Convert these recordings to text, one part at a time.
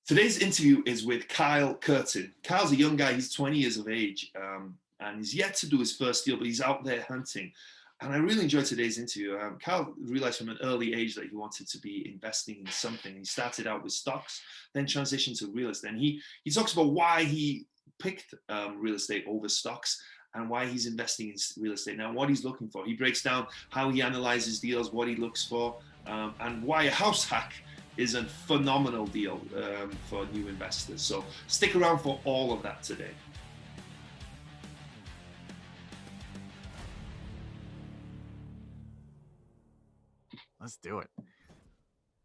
Today's interview is with Kyle Curtin. Kyle's a young guy, he's 20 years of age, and he's yet to do his first deal, but he's out there hunting. And I really enjoyed today's interview. Kyle realized from an early age that he wanted to be investing in something. He started out with stocks, then transitioned to real estate. And he talks about why he picked real estate over stocks and why he's investing in real estate now, what he's looking for. He breaks down how he analyzes deals, what he looks for, and why a house hack is a phenomenal deal for new investors. So stick around for all of that today. Let's do it.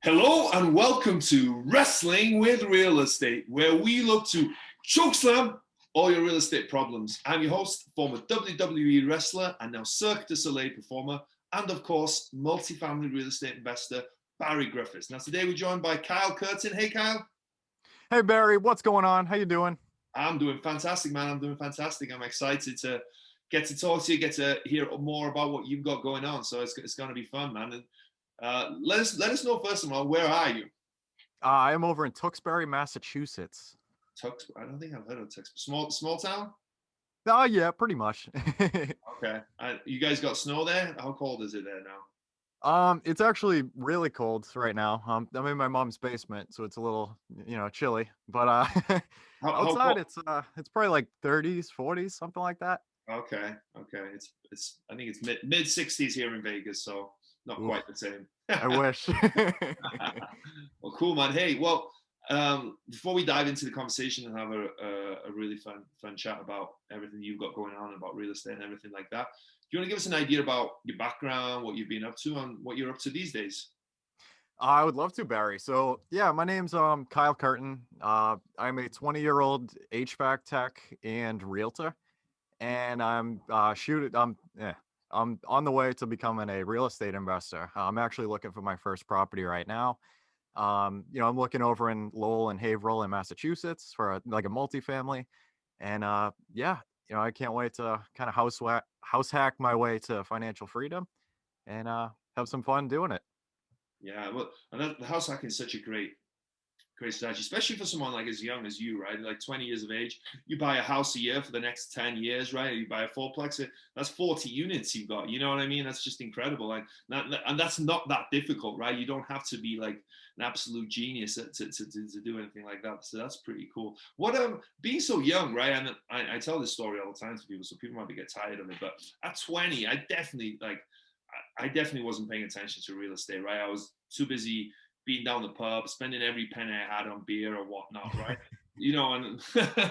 Hello and welcome to Wrestling with Real Estate, where we look to chokeslam all your real estate problems. I'm your host, former WWE wrestler and now Cirque du Soleil performer, and of course, multifamily real estate investor, Barri Griffiths. Now today we're joined by Kyle Curtin. Hey, Kyle. Hey, Barry. What's going on? How you doing? I'm doing fantastic, man. I'm doing fantastic. I'm excited to get to talk to you, get to hear more about what you've got going on. So it's going to be fun, man. And let us know first of all, where are you? I am over in Tewksbury, Massachusetts. I don't think I've heard of Tewksbury. Small town? Oh, yeah, pretty much. Okay. You guys got snow there? How cold is it there now? It's actually really cold right now. I'm in my mom's basement, so it's a little, chilly. But outside, it's probably like 30s, 40s, something like that. Okay. It's I think it's mid 60s here in Vegas, so not quite the same. I wish. Well, cool, man. Hey, well, before we dive into the conversation and have a really fun chat about everything you've got going on about real estate and everything like that, do you want to give us an idea about your background, what you've been up to, and what you're up to these days? I would love to, Barry. So yeah, my name's Kyle Curtin. I'm a 20-year-old HVAC tech and realtor, and I'm on the way to becoming a real estate investor. I'm actually looking for my first property right now. I'm looking over in Lowell and Haverhill in Massachusetts for a multifamily, and I can't wait to kind of house hack my way to financial freedom and have some fun doing it. Yeah, well, and the house hacking is such a great strategy, especially for someone like as young as you, right? Like 20 years of age, you buy a house a year for the next 10 years, right? You buy a fourplex, that's 40 units you've got. You know what I mean? That's just incredible. Like, and that's not that difficult, right? You don't have to be like an absolute genius to do anything like that. So that's pretty cool. What being so young, right? And I tell this story all the time to people, so people might get tired of it. But at 20, I definitely wasn't paying attention to real estate, right? I was too busy being down the pub, spending every penny I had on beer or whatnot, right? And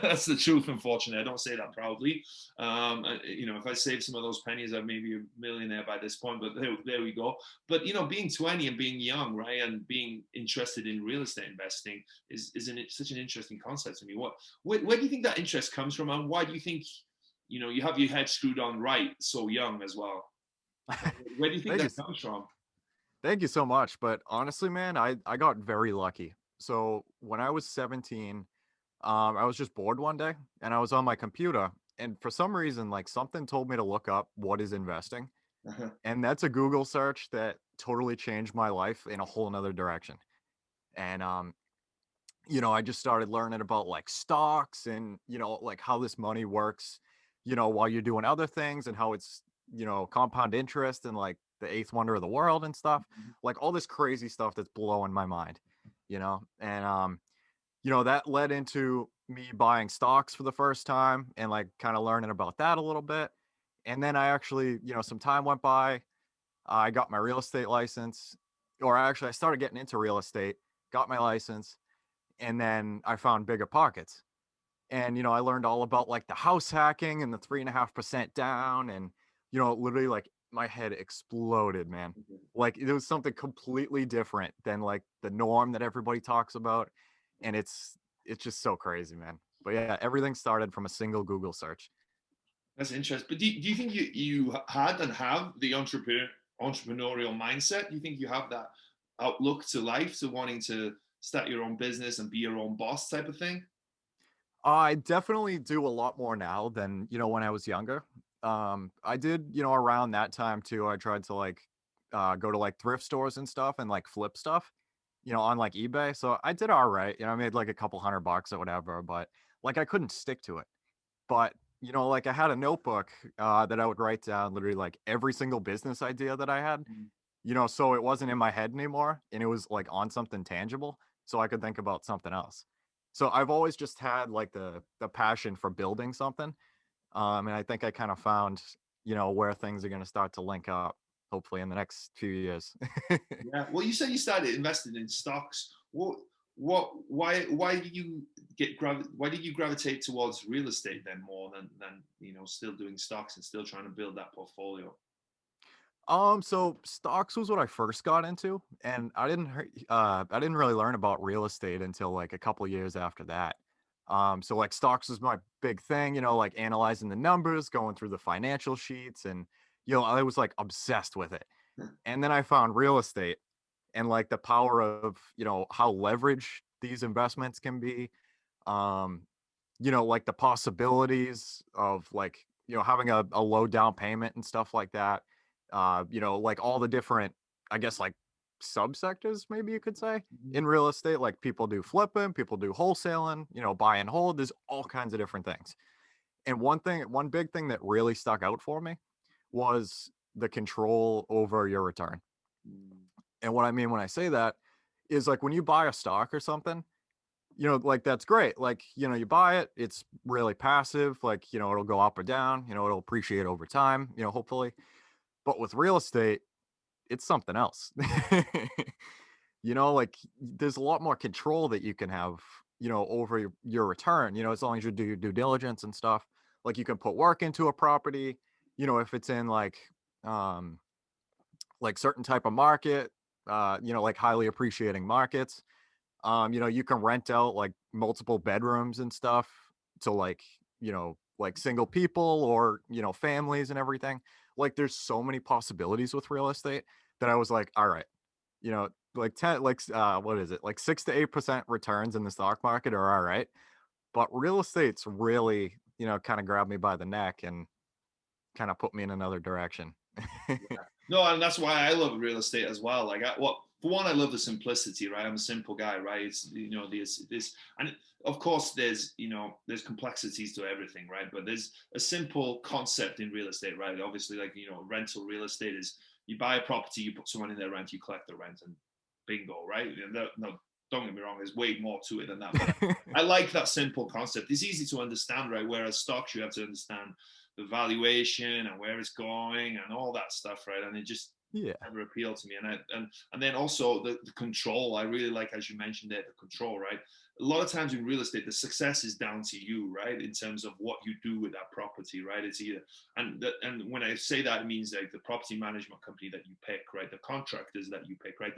that's the truth, unfortunately. I don't say that proudly. If I saved some of those pennies, I'd maybe a millionaire by this point, but there we go. But, being 20 and being young, right, and being interested in real estate investing is such an interesting concept to me. Where do you think that interest comes from, and why do you think, you have your head screwed on right so young as well? Where do you think that comes from? Thank you so much. But honestly, man, I got very lucky. So when I was 17, I was just bored one day and I was on my computer. And for some reason, like something told me to look up what is investing. Uh-huh. And that's a Google search that totally changed my life in a whole nother direction. And, I just started learning about like stocks and, like how this money works, while you're doing other things and how it's, compound interest and like the eighth wonder of the world and stuff, like all this crazy stuff that's blowing my mind, and that led into me buying stocks for the first time and like kind of learning about that a little bit. And then I actually, some time went by, I got my real estate license, or actually I started getting into real estate, got my license, and then I found Bigger Pockets. And, I learned all about like the house hacking and the 3.5% down, and, literally like my head exploded, man. Like it was something completely different than like the norm that everybody talks about. And it's just so crazy, man. But yeah, everything started from a single Google search. That's interesting. But do you think you had and have the entrepreneurial mindset? Do you think you have that outlook to life, to wanting to start your own business and be your own boss type of thing? I definitely do a lot more now than, when I was younger. I did, around that time too, I tried to like go to like thrift stores and stuff and like flip stuff. on like eBay. So I did all right. I made like a couple $100 or whatever, but like I couldn't stick to it. But like I had a notebook that I would write down literally like every single business idea that I had, Mm. so it wasn't in my head anymore and it was like on something tangible so I could think about something else. So I've always just had like the passion for building something. And I think I kind of found, where things are going to start to link up hopefully in the next few years. Yeah. Well, you said you started investing in stocks. Why did you why did you gravitate towards real estate then more than still doing stocks and still trying to build that portfolio? So stocks was what I first got into, and I didn't really learn about real estate until like a couple years after that. So like stocks was my big thing, like analyzing the numbers, going through the financial sheets, and I was like obsessed with it. And then I found real estate and like the power of, how leverage these investments can be. Um, like the possibilities of like, having a low down payment and stuff like that. Like all the different, I guess, like subsectors, maybe you could say, Mhm. in real estate. Like people do flipping, people do wholesaling, buy and hold. There's all kinds of different things. And one big thing that really stuck out for me was the control over your return. Mm. And what I mean when I say that is like when you buy a stock or something, like that's great. Like, you buy it, it's really passive. Like, it'll go up or down, it'll appreciate over time, hopefully. But with real estate, it's something else. Like there's a lot more control that you can have, over your return, as long as you do your due diligence and stuff. Like you can put work into a property, if it's in um, like certain type of market, like highly appreciating markets. You can rent out like multiple bedrooms and stuff to like, like single people or, families and everything. Like there's so many possibilities with real estate that I was like, all right, like 10, like, what is it? Like 6 to 8% returns in the stock market are all right. But real estate's really, kind of grabbed me by the neck and kind of put me in another direction. Yeah. No, and that's why I love real estate as well. Like, for one, I love the simplicity, right? I'm a simple guy, right? It's this, and of course, there's complexities to everything, right? But there's a simple concept in real estate, right? Obviously, like rental real estate is you buy a property, you put someone in there rent, you collect the rent, and bingo, right? No, don't get me wrong, there's way more to it than that. But I like that simple concept. It's easy to understand, right? Whereas stocks, you have to understand the valuation and where it's going and all that stuff, right? And it just Yeah, never appealed to me. And then also the control. I really like, as you mentioned there, the control, right? A lot of times in real estate, the success is down to you, right? In terms of what you do with that property, right? It's either and when I say that, it means like the property management company that you pick, right? The contractors that you pick, right?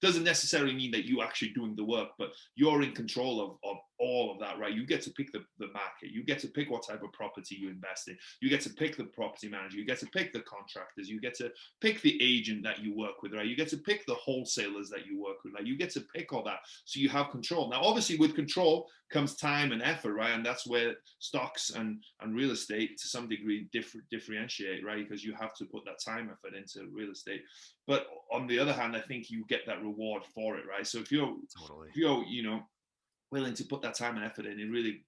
Doesn't necessarily mean that you actually doing the work, but you're in control of all of that, right? You get to pick the market, you get to pick what type of property you invest in, you get to pick the property manager, you get to pick the contractors, you get to pick the agent that you work with, right? You get to pick the wholesalers that you work with, right? You get to pick all that, so you have control. Now, obviously, with control comes time and effort, right? And that's where stocks and real estate, to some degree, differentiate, right? Because you have to put that time effort into real estate. But on the other hand, I think you get that reward for it, right? So if you're totally. if you're willing to put that time and effort in, it really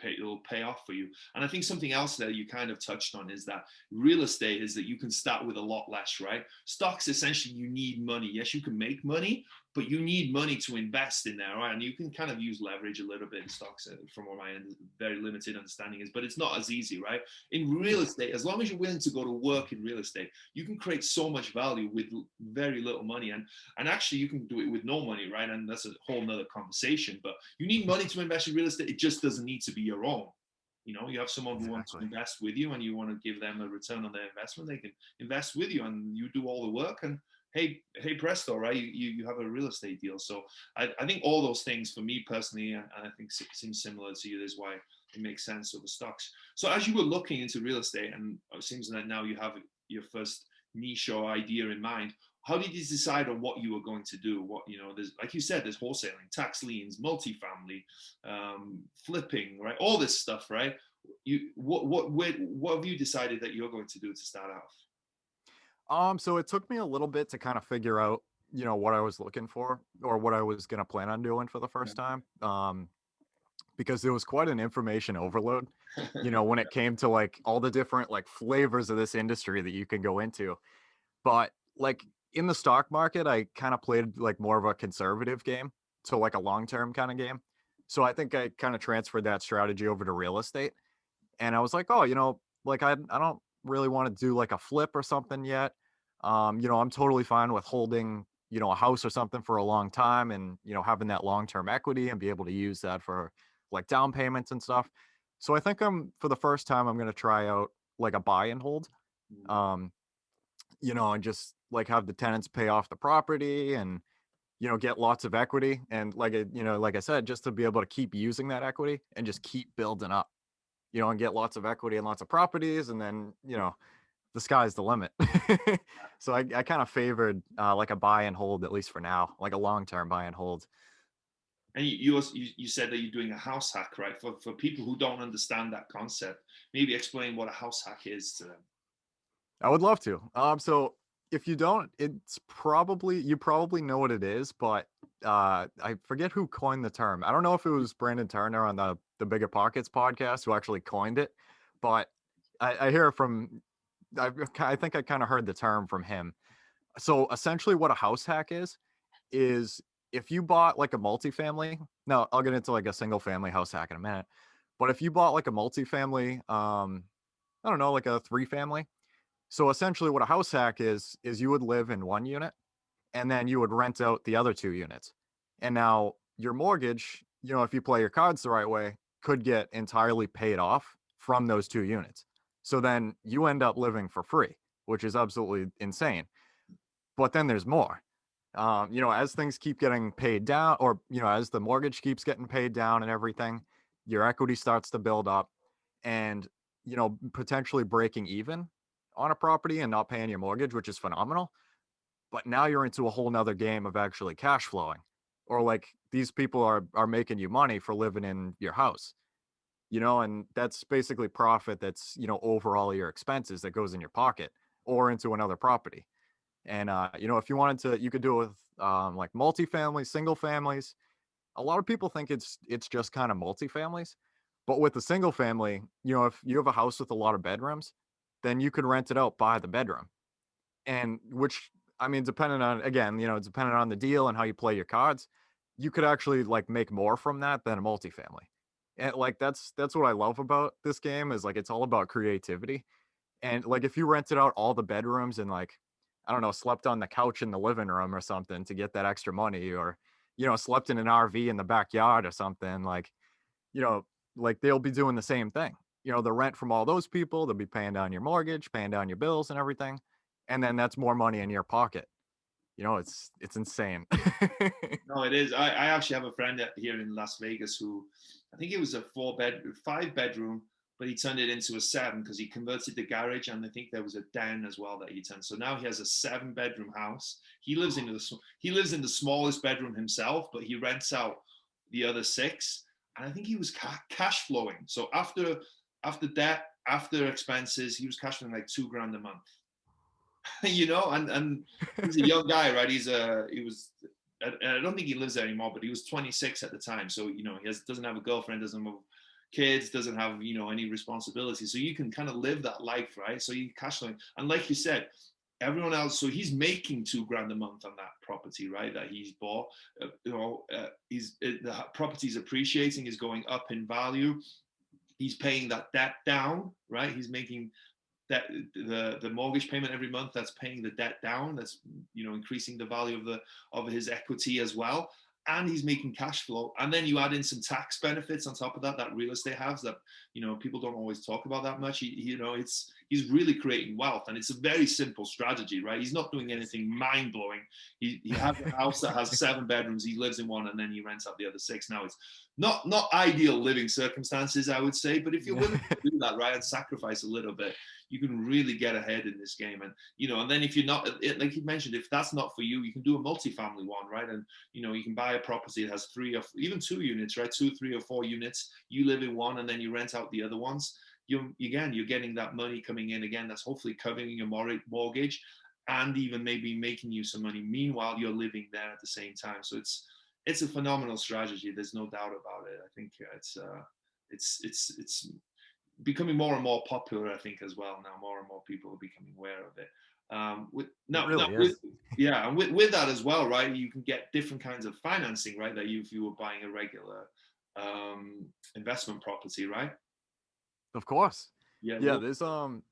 it'll pay off for you. And I think something else that you kind of touched on is that real estate is that you can start with a lot less, right? Stocks, essentially, you need money. Yes, you can make money, but you need money to invest in there, right? And you can kind of use leverage a little bit in stocks, from what my very limited understanding is, but it's not as easy, right? In real Yeah. estate, as long as you're willing to go to work in real estate, you can create so much value with very little money. And actually, you can do it with no money, right? And that's a whole nother conversation. But you need money to invest in real estate. It just doesn't need to be your own. You have someone who wants to Exactly. invest with you and you want to give them a return on their investment, they can invest with you and you do all the work, and hey presto, right? You have a real estate deal. So I think all those things, for me personally, and I think it seems similar to you, is why it makes sense over stocks. So as you were looking into real estate, and it seems that now you have your first niche or idea in mind, how did you decide on what you were going to do? What, there's, like you said, there's wholesaling, tax liens, multifamily, flipping, right? All this stuff, right? What have you decided that you're going to do to start off? So it took me a little bit to kind of figure out, what I was looking for or what I was going to plan on doing for the first time. Because there was quite an information overload, when it came to like all the different like flavors of this industry that you can go into. But like in the stock market, I kind of played like more of a conservative game, so like a long-term kind of game. So I think I kind of transferred that strategy over to real estate. And I was like, oh, like I don't really want to do like a flip or something yet. I'm totally fine with holding, a house or something for a long time and, having that long-term equity and be able to use that for like down payments and stuff. So I think for the first time, I'm going to try out like a buy and hold. Um, and just like have the tenants pay off the property and, get lots of equity. And like, like I said, just to be able to keep using that equity and just keep building up, and get lots of equity and lots of properties. And then, the sky's the limit. So I kind of favored like a buy and hold, at least for now, like a long-term buy and hold. And you said that you're doing a house hack, right? For people who don't understand that concept, maybe explain what a house hack is to them. I would love to. So if you don't, you probably know what it is, but I forget who coined the term. I don't know if it was Brandon Turner on the Bigger Pockets podcast who actually coined it, but I hear it from. I think I kind of heard the term from him. So essentially, what a house hack is if you bought like a multifamily. Now I'll get into like a single family house hack in a minute, but if you bought like a multifamily, I don't know, like a 3 family. So essentially what a house hack is you would live in one unit and then you would rent out the other 2 units. And now your mortgage, if you play your cards the right way, could get entirely paid off from those 2 units. So then you end up living for free, which is absolutely insane. But then there's more. As things keep getting paid down, or as the mortgage keeps getting paid down and everything, your equity starts to build up, and potentially breaking even on a property and not paying your mortgage, which is phenomenal. But now you're into a whole nother game of actually cash flowing, or like these people are making you money for living in your house, and that's basically profit that's over all your expenses that goes in your pocket or into another property. And if you wanted to, you could do it with like multifamily, single families. A lot of people think it's just kind of multifamilies, but with the single family, if you have a house with a lot of bedrooms, then you could rent it out by the bedroom. And which, I mean, depending on the deal and how you play your cards, you could actually like make more from that than a multifamily. And like that's what I love about this game is like it's all about creativity. And like if you rented out all the bedrooms and like I don't know, slept on the couch in the living room or something to get that extra money, or slept in an RV in the backyard or something, you know, like they'll be doing the same thing. The rent from all those people, they'll be paying down your mortgage, paying down your bills and everything. And then that's more money in your pocket. It's insane. No, it is. I actually have a friend here in Las Vegas who I think it was a 5 bedroom, but he turned it into a 7 because he converted the garage, and I think there was a den as well that he turned. So now he has a 7 bedroom house. He lives in the smallest bedroom himself, but he rents out the other 6. And I think he was cash flowing. So after debt, after expenses, he was cash flowing like 2 grand a month. And he's a young guy, right? I don't think he lives there anymore, but he was 26 at the time. So, doesn't have a girlfriend, doesn't have kids, doesn't have, any responsibility. So you can kind of live that life, right? So you cash flowing. And like you said, everyone else, so he's making 2 grand a month on that property, right? That he's bought, the property's appreciating, is going up in value. He's paying that debt down, right? He's making that the mortgage payment every month, that's paying the debt down, that's increasing the value of his equity as well, and he's making cash flow. And then you add in some tax benefits on top of that real estate has that people don't always talk about that much. He's really creating wealth, and it's a very simple strategy, right? He's not doing anything mind-blowing. He has a house that has 7 bedrooms, he lives in one, and then he rents out the other 6. Now it's not ideal living circumstances, I would say, but if you're willing to do that, right, and sacrifice a little bit, you can really get ahead in this game. And then if you're not, like you mentioned, if that's not for you, you can do a multifamily one, right? And you can buy a property that has 3 or even 2 units, right? 2, 3, or 4 units. You live in one, and then you rent out the other ones. You're getting that money coming in again. That's hopefully covering your mortgage, and even maybe making you some money. Meanwhile, you're living there at the same time. So it's a phenomenal strategy. There's no doubt about it. I think it's becoming more and more popular, I think, as well. Now more and more people are becoming aware of it. With It now, now really with is. yeah, and with that as well, right? You can get different kinds of financing, right? That if you were buying a regular investment property, right? Of course. Yeah, Yeah, well,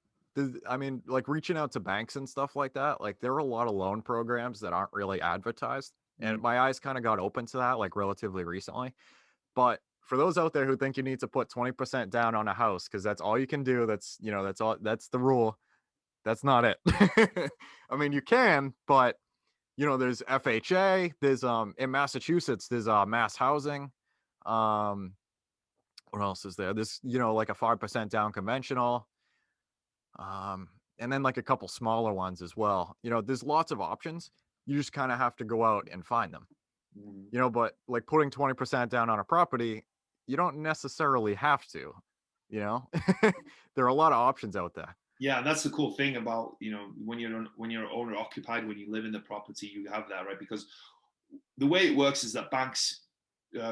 I mean, like reaching out to banks and stuff like that, like there are a lot of loan programs that aren't really advertised. mm, And my eyes kind of got open to that like relatively recently. But for those out there who think you need to put 20% down on a house because that's all you can do, that's all, that's the rule. That's not it. I mean, you can, but there's FHA, there's in Massachusetts, there's mass housing. Um, what else is there? This, like a 5% down conventional. Um, and then like a couple smaller ones as well. There's lots of options. You just kind of have to go out and find them. mm. But like putting 20% down on a property, you don't necessarily have to, you know. There are a lot of options out there. Yeah, and that's the cool thing about when you're owner occupied, when you live in the property, you have that, right? Because the way it works is that banks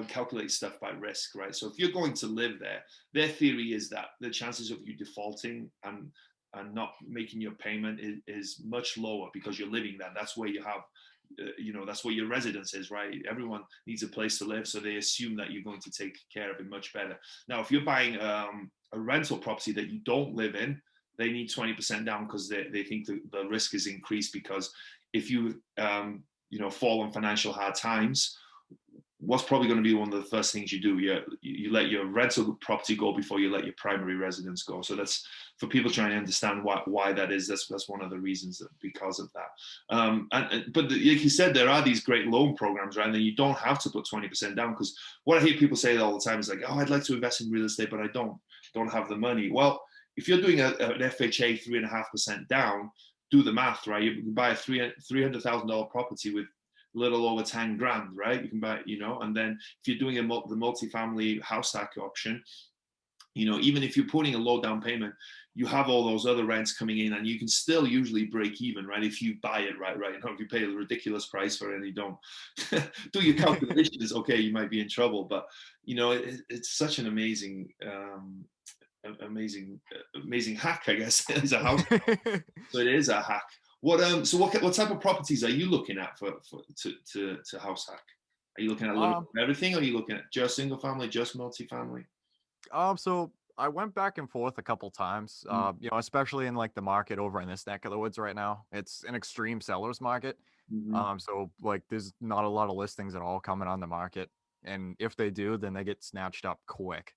calculate stuff by risk, right? So if you're going to live there, their theory is that the chances of you defaulting and not making your payment is much lower because you're living there. That's where you have, that's where your residence is, right? Everyone needs a place to live, so they assume that you're going to take care of it much better. Now, if you're buying a rental property that you don't live in, they need 20% down because they think the risk is increased because if you fall on financial hard times, what's probably going to be one of the first things you do? You let your rental property go before you let your primary residence go. So that's for people trying to understand why that is. That's one of the reasons because of that. But like you said, there are these great loan programs, right? And then you don't have to put 20% down because what I hear people say all the time is like, oh, I'd like to invest in real estate, but I don't have the money. Well, if you're doing an FHA 3.5% down, do the math, right? You can buy a $300,000 property with little over 10 grand, right? You can buy, and then if you're doing the multifamily house hack option, even if you're putting a low down payment, you have all those other rents coming in and you can still usually break even, right? If you buy it right. If you pay a ridiculous price for it and you don't do your calculations, okay, you might be in trouble. But, it's such an amazing hack, I guess. It's a house. So it is a hack. What type of properties are you looking at to house hack? Are you looking at a little um bit of everything, or are you looking at just single family, just multifamily? so I went back and forth a couple times, Mm, especially in like the market over in this neck of the woods right now. It's an extreme seller's market. mm-hmm, So like there's not a lot of listings at all coming on the market. And if they do, then they get snatched up quick.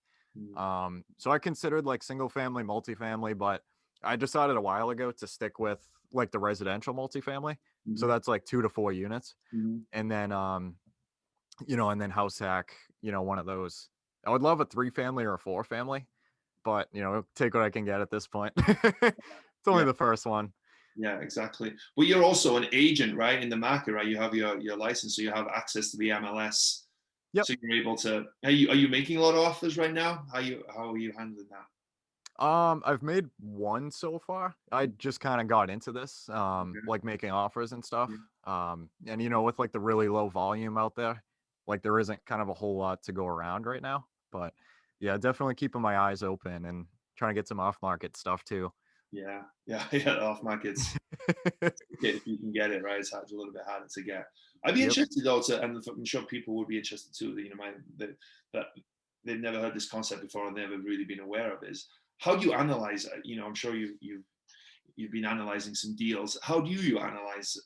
So I considered like single family, multifamily, but I decided a while ago to stick with like the residential multifamily. So mm-hmm, that's like 2 to 4 units. mm-hmm. And then and then house hack, one of those. I would love a 3 family or a 4 family, but take what I can get at this point. It's only Yeah, the first one. yeah, exactly. Well, you're also an agent, right, in the market, right? You have your license, so you have access to the MLS. Yep. So you're able to. Are you making a lot of offers right now? How are you handling that? I've made one so far. I just kind of got into this, Okay. like making offers and stuff. Yeah. And with like the really low volume out there, like there isn't kind of a whole lot to go around right now. But yeah, definitely keeping my eyes open and trying to get some off market stuff too. Yeah, yeah, yeah. Off markets, if you can get it right, it's a little bit harder to get. I'd be Yep. interested though and I'm sure people would be interested too. That they've never heard this concept before and never really been aware of is how do you analyze? I'm sure you've been analyzing some deals. How do you analyze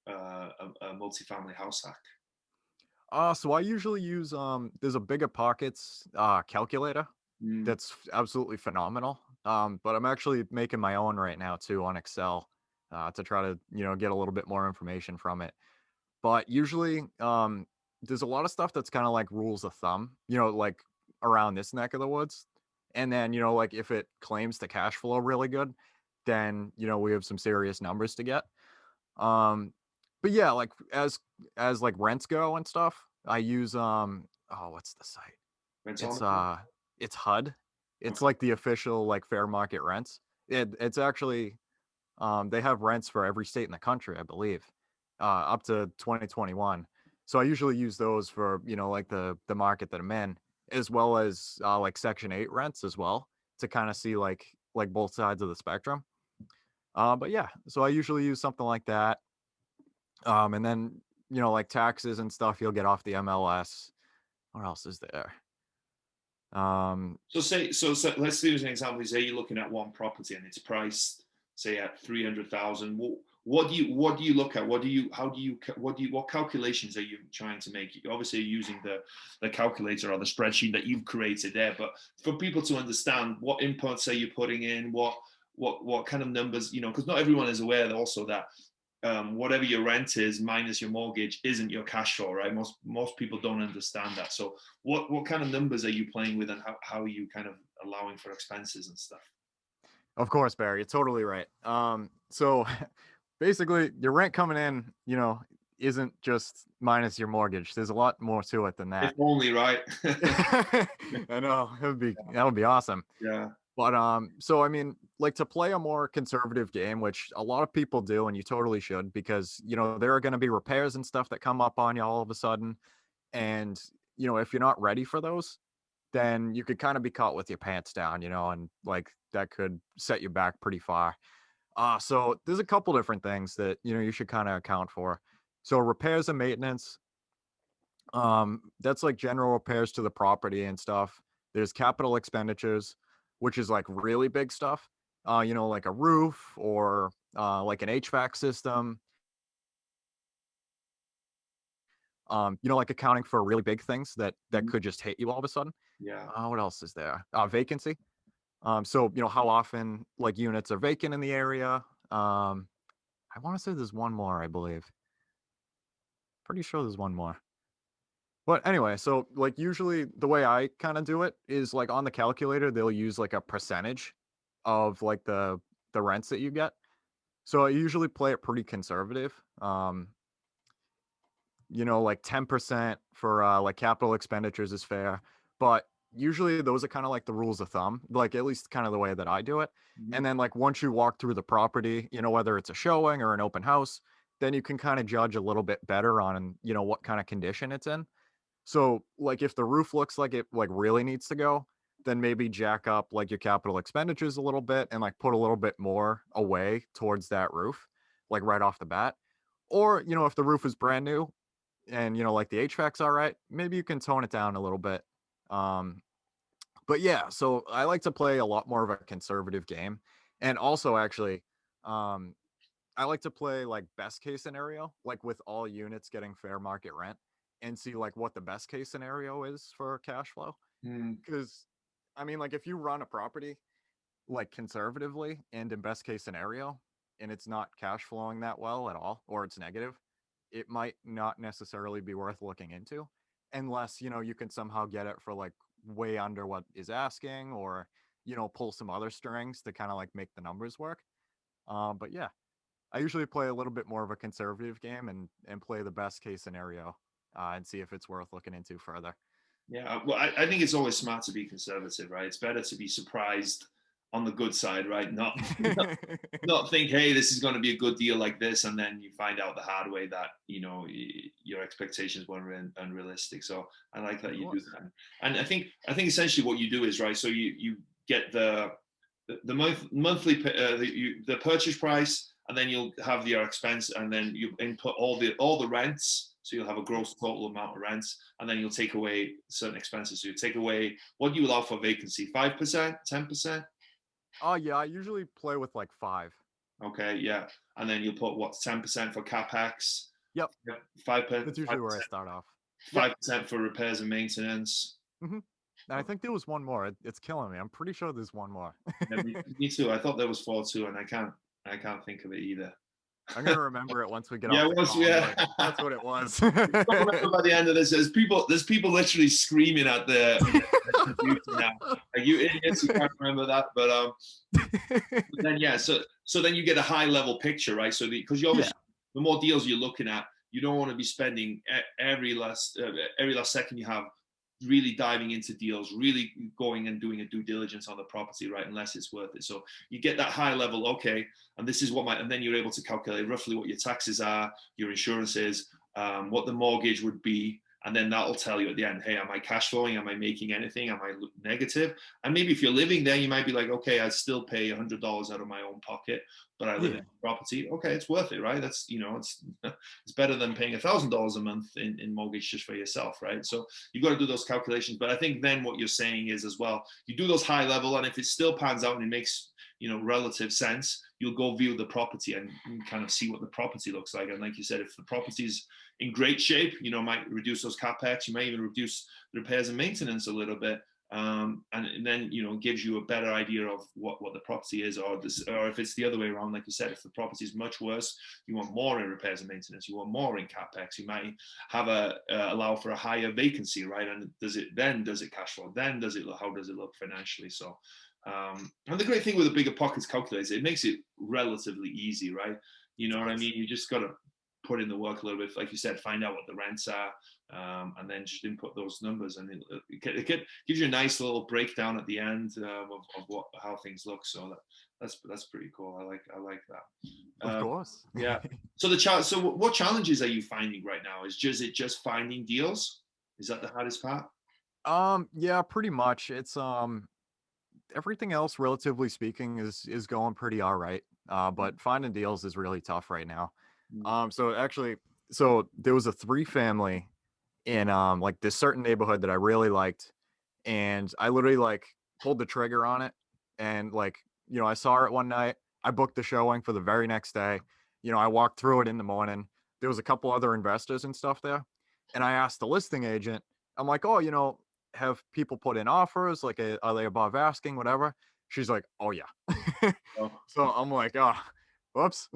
a multifamily house hack? So I usually use there's a bigger pockets calculator Mm, that's absolutely phenomenal. But I'm actually making my own right now too on Excel to try to get a little bit more information from it. But usually there's a lot of stuff that's kind of like rules of thumb, like around this neck of the woods. And then like if it claims to cash flow really good, then we have some serious numbers to get. Um, but yeah, like as like rents go and stuff, I use oh, what's the site? rent on It's it? it's HUD. It's Okay. like the official like fair market rents. It's actually They have rents for every state in the country, I believe, up to 2021. So I usually use those for, like the market that I'm in, as well as like Section 8 rents as well, to kind of see like both sides of the spectrum. But yeah, so I usually use something like that. And then, like taxes and stuff, you'll get off the MLS. What else is there? So let's use an example. Say you're looking at one property and it's priced, say, at 300,000. What do you look at? What calculations are you trying to make? Obviously, you're using the calculator or the spreadsheet that you've created there, but for people to understand what inputs are you putting in, what kind of numbers, because not everyone is aware also that whatever your rent is minus your mortgage isn't your cash flow, right? Most people don't understand that. So what kind of numbers are you playing with, and how are you kind of allowing for expenses and stuff? Of course, Barry, you're totally right. So basically, your rent coming in, isn't just minus your mortgage. There's a lot more to it than If that. only, right? I know that would be awesome. Yeah. But so I mean, like to play a more conservative game, which a lot of people do, and you totally should, because there are going to be repairs and stuff that come up on you all of a sudden, and if you're not ready for those, then you could kind of be caught with your pants down, and like that could set you back pretty far. So there's a couple different things that you should kind of account for. So repairs and maintenance, that's like general repairs to the property and stuff. There's capital expenditures, which is like really big stuff. Like a roof or like an HVAC system. Like accounting for really big things that could just hit you all of a sudden. Yeah. What else is there? Vacancy. So how often like units are vacant in the area. I want to say there's one more, I believe. Pretty sure there's one more. But anyway, so like usually the way I kind of do it is like on the calculator, they'll use like a percentage of like the rents that you get. So I usually play it pretty conservative. Like 10% for like capital expenditures is fair, but usually those are kind of like the rules of thumb, like at least kind of the way that I do it. Mhm. And then like once you walk through the property, whether it's a showing or an open house, then you can kind of judge a little bit better on, what kind of condition it's in. So like if the roof looks like it like really needs to go, then maybe jack up like your capital expenditures a little bit and like put a little bit more away towards that roof, like right off the bat. Or, if the roof is brand new and like the HVAC's all right, maybe you can tone it down a little bit. Um, but yeah, so I like to play a lot more of a conservative game. And also actually, um, I like to play like best case scenario, like with all units getting fair market rent, and see like what the best case scenario is for cash flow. Mm. Because I mean, like if you run a property like conservatively and in best case scenario, and it's not cash flowing that well at all, or it's negative, it might not necessarily be worth looking into unless, you can somehow get it for like way under what is asking, or, pull some other strings to kind of like make the numbers work. But yeah, I usually play a little bit more of a conservative game and play the best case scenario and see if it's worth looking into further. Yeah, well, I think it's always smart to be conservative, right? It's better to be surprised on the good side, right? Not think, hey, this is going to be a good deal like this, and then you find out the hard way that your expectations weren't unrealistic. So I like that Of you do course. that, and I think essentially what you do is, right. So you get the monthly the purchase price, and then you'll have your expense, and then you input all the rents. So you'll have a gross total amount of rents, and then you'll take away certain expenses. So you take away what do you allow for vacancy, 5%, 10%. Oh yeah, I usually play with like 5. Okay, yeah, and then you'll put what, 10% for capex, Yep, 5%, that's usually where I start off. Yep. 5% for repairs and maintenance. And I think there was one more. It's killing me. I'm pretty sure there's one more. Yeah, me too. I thought there was four too, and I can't think of it either. I'm gonna remember it once we get Yeah, off the once call. I'm yeah. like, that's what it was. I'll remember by the end of this. There's people literally screaming at the computer now. Like, you idiots, you can't remember that. But then yeah, so then you get a high level picture, right? So because you Yeah. obviously, the more deals you're looking at, you don't want to be spending every last second you have really diving into deals, really going and doing a due diligence on the property, right? Unless it's worth it. So you get that high level, okay, and this is and then you're able to calculate roughly what your taxes are, your insurance is, what the mortgage would be. And then that'll tell you at the end, hey, am I cash flowing? Am I making anything? Am I negative? And maybe if you're living there, you might be like, okay, I'd still pay $100 out of my own pocket, but I live in property. Okay, it's worth it, right? That's, it's better than paying $1,000 a month in mortgage just for yourself, right? So you've got to do those calculations. But I think then what you're saying is as well, you do those high level, and if it still pans out and it makes relative sense, you'll go view the property and kind of see what the property looks like. And like you said, if the property's in great shape, might reduce those capex, you might even reduce the repairs and maintenance a little bit. And then, gives you a better idea of what the property is, or if it's the other way around, like you said, if the property is much worse, you want more in repairs and maintenance, you want more in capex, you might have allow for a higher vacancy, right? And does it cash flow? Then how does it look financially? So, and the great thing with the bigger pockets calculator, it makes it relatively easy, right? You know what I mean? You just got to put in the work a little bit, like you said, find out what the rents are, and then just input those numbers, and it gives you a nice little breakdown at the end of how things look. So that's pretty cool. I like that. Of course. Yeah. So so what challenges are you finding right now? Is it just finding deals? Is that the hardest part? Yeah, pretty much. It's everything else, relatively speaking, is going pretty all right. But finding deals is really tough right now. So there was a 3-family in like this certain neighborhood that I really liked, and I literally like pulled the trigger on it, and like, I saw it one night. I booked the showing for the very next day. I walked through it in the morning. There was a couple other investors and stuff there, and I asked the listing agent, I'm like, oh, have people put in offers? Like, are they above asking, whatever? She's like, oh yeah. Oh. So I'm like, oh, whoops.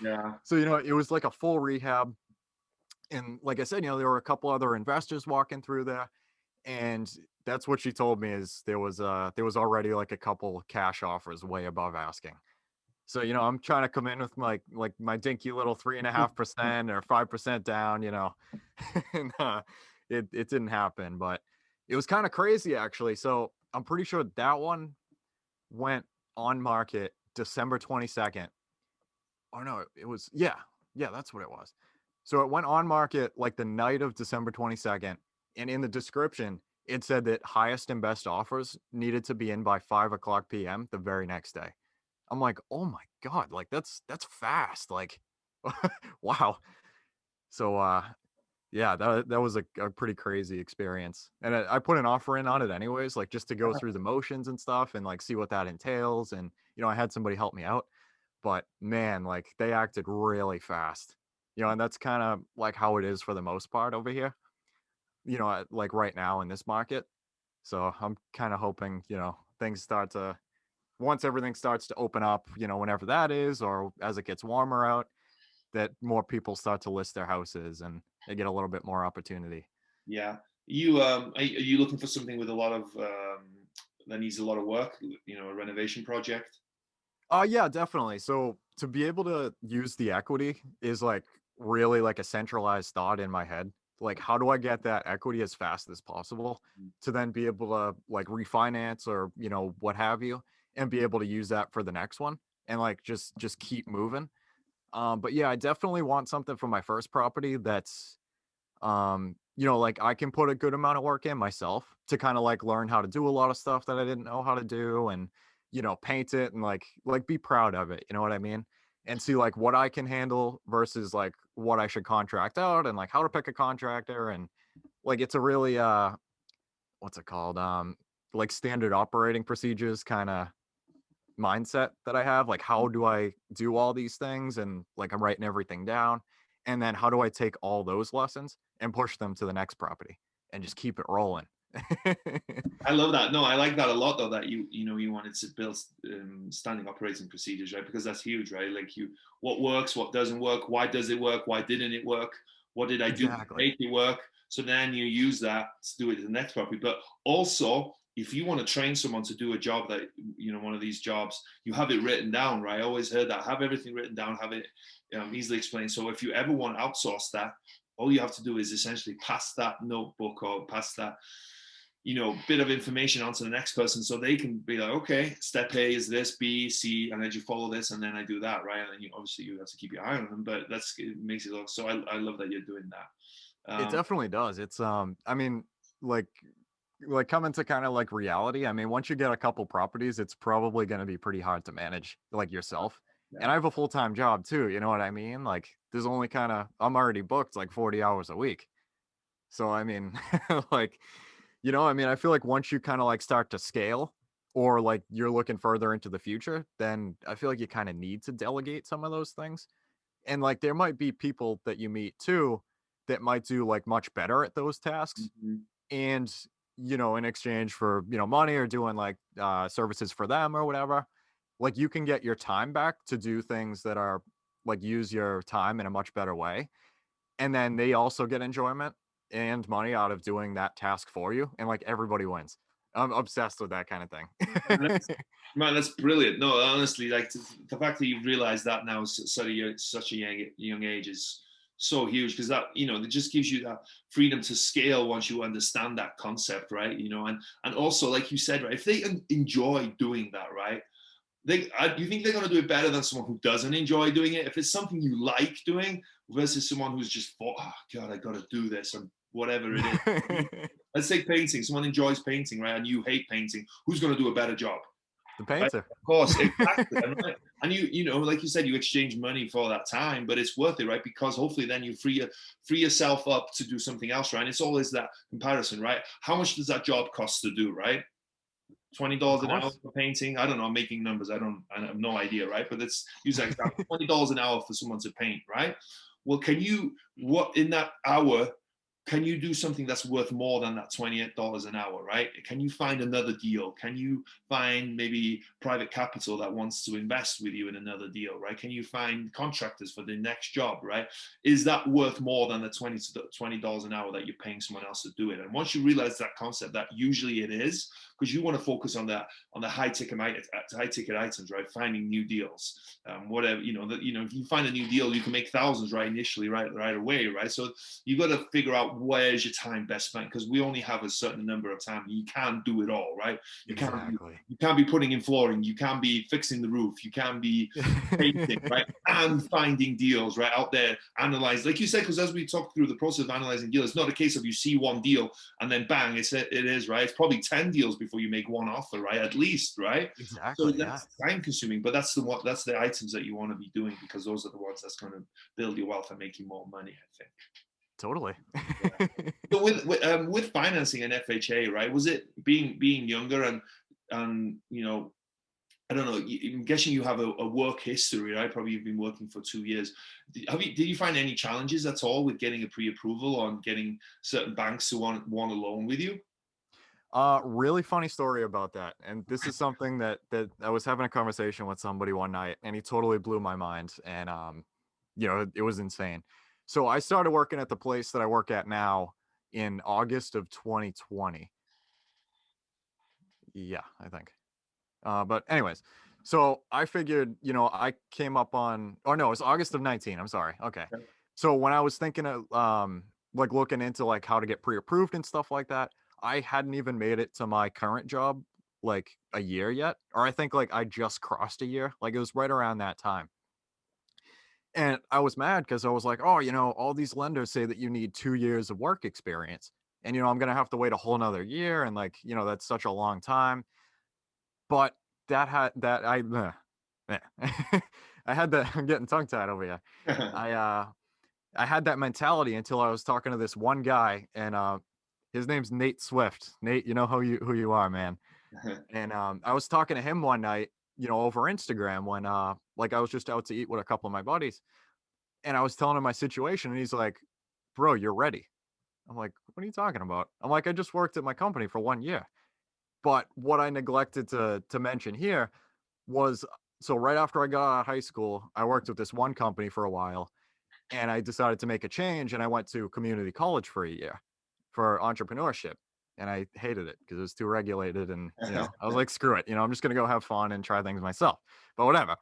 Yeah. So, it was like a full rehab. And like I said, there were a couple other investors walking through there. And that's what she told me, is there was already like a couple cash offers way above asking. So, I'm trying to come in with my dinky little 3.5% or 5% down, and it didn't happen, but it was kind of crazy actually. So I'm pretty sure that one went on market December 22nd. Oh no, it was, yeah, that's what it was. So it went on market like the night of December 22nd. And in the description, it said that highest and best offers needed to be in by 5:00 p.m. the very next day. I'm like, oh my God, like that's fast. Like, wow. So, yeah, that was a pretty crazy experience. And I put an offer in on it anyways, like just to go through the motions and stuff and like see what that entails. And, I had somebody help me out, but man, like they acted really fast, and that's kind of like how it is for the most part over here, like right now in this market. So I'm kind of hoping, things start to, once everything starts to open up, whenever that is, or as it gets warmer out, that more people start to list their houses and they get a little bit more opportunity. Yeah. You are you looking for something with a lot of that needs a lot of work, a renovation project? Yeah, definitely. So to be able to use the equity is like really like a centralized thought in my head. Like, how do I get that equity as fast as possible to then be able to like refinance or, what have you, and be able to use that for the next one and like just keep moving. But yeah, I definitely want something for my first property that's, like I can put a good amount of work in myself to kind of like learn how to do a lot of stuff that I didn't know how to do, and, paint it and like be proud of it. You know what I mean? And see like what I can handle versus like what I should contract out, and like how to pick a contractor. And like, it's a really, what's it called? Like standard operating procedures kind of mindset that I have. Like, how do I do all these things? And like, I'm writing everything down. And then how do I take all those lessons and push them to the next property and just keep it rolling? I love that. No, I like that a lot though, that you wanted to build standing operating procedures, right? Because that's huge, right? Like what works, what doesn't work, why does it work, why didn't it work, what did I do to make it work? So then you use that to do it to the next property. But also, if you want to train someone to do a job that, one of these jobs, you have it written down, right? I always heard that, have everything written down, have it easily explained. So if you ever want to outsource that, all you have to do is essentially pass that notebook or pass that, bit of information onto the next person, so they can be like, okay, step A is this, B, C, and then you follow this, and then I do that, right? And then obviously you have to keep your eye on them, but it makes it look, so I love that you're doing that. It definitely does. It's I mean, like coming to kind of like reality. I mean, once you get a couple properties, it's probably going to be pretty hard to manage like yourself. And Yeah. I have a full-time job too, you know what I mean? Like there's only kind of I'm already booked like 40 hours a week. So I mean, like, I mean, I feel like once you kind of like start to scale or like you're looking further into the future, then I feel like you kind of need to delegate some of those things. And like there might be people that you meet too that might do like much better at those tasks. Mhm. And in exchange for money or doing like services for them or whatever, like you can get your time back to do things that are like use your time in a much better way, and then they also get enjoyment and money out of doing that task for you, and like everybody wins. I'm obsessed with that kind of Man, thing. that's brilliant. No, honestly, like the fact that you've realized that now, such a young age, is so huge, because that, it just gives you that freedom to scale once you understand that concept, right? And also, like you said, right, if they enjoy doing that, right, you think they're going to do it better than someone who doesn't enjoy doing it? If it's something you like doing versus someone who's just thought, oh God, I got to do this, or whatever it is. Let's say painting. Someone enjoys painting, right? And you hate painting. Who's going to do a better job? The Right? painter. Of course, exactly. And like you said, you exchange money for that time, but it's worth it, right? Because hopefully then you free yourself up to do something else, right? And it's always that comparison, right? How much does that job cost to do, right? Of $20 an hour course. for painting. I don't know. I'm making numbers. I have no idea, right? But let's use that example. $20 an hour for someone to paint, right? Well, what in that hour, can you do something that's worth more than that $28 an hour, right? Can you find another deal? Can you find maybe private capital that wants to invest with you in another deal, right? Can you find contractors for the next job, right? Is that worth more than the $20 an hour that you're paying someone else to do it? And once you realize that concept, that usually it is, because you want to focus on the high ticket items, right? Finding new deals, whatever, if you find a new deal, you can make thousands right initially, right away, right? So you got to figure out where's your time best spent, because we only have a certain number of time. You can't do it all, right? Exactly. You can't be putting in flooring. You can't be fixing the roof. You can't be painting, right? And finding deals, right, out there, analyze, like you said, because as we talk through the process of analyzing deals, it's not a case of you see one deal and then bang, it is, right? It's probably 10 deals before you make one offer, right? At least, right? So Exactly. Yeah. that's time consuming, but that's the items that you want to be doing, because those are the ones that's going to build your wealth and make you more money, I think. Totally. Yeah. So with financing and FHA, right? Was it being younger and I don't know. I'm guessing you have a work history, right? Probably you've been working for 2 years. Did you find any challenges at all with getting a pre-approval on getting certain banks to want a loan with you? Really funny story about that. And this is something that I was having a conversation with somebody one night, and he totally blew my mind. And it was insane. So I started working at the place that I work at now in August of 2020. Yeah, I think. But anyways, so I figured, I came up on, or no, it was August of 19. I'm sorry. Okay. So when I was thinking of, like looking into like how to get pre-approved and stuff like that, I hadn't even made it to my current job like a year yet, or I think like I just crossed a year. Like it was right around that time. And I was mad because I was like, oh, all these lenders say that you need 2 years of work experience. And, I'm going to have to wait a whole nother year. And like, that's such a long time. But that had that eh. I had that. I'm getting tongue tied over here. I I had that mentality until I was talking to this one guy, and his name's Nate Swift. Nate, you know who you are, man. And I was talking to him one night, over Instagram when like I was just out to eat with a couple of my buddies, and I was telling him my situation, and he's like, "Bro, you're ready." I'm like, "What are you talking about?" I'm like, "I just worked at my company for 1 year." But what I neglected to mention here was, so right after I got out of high school, I worked with this one company for a while, and I decided to make a change, and I went to community college for a year for entrepreneurship. And I hated it because it was too regulated. And, I was like, screw it. I'm just going to go have fun and try things myself, but whatever.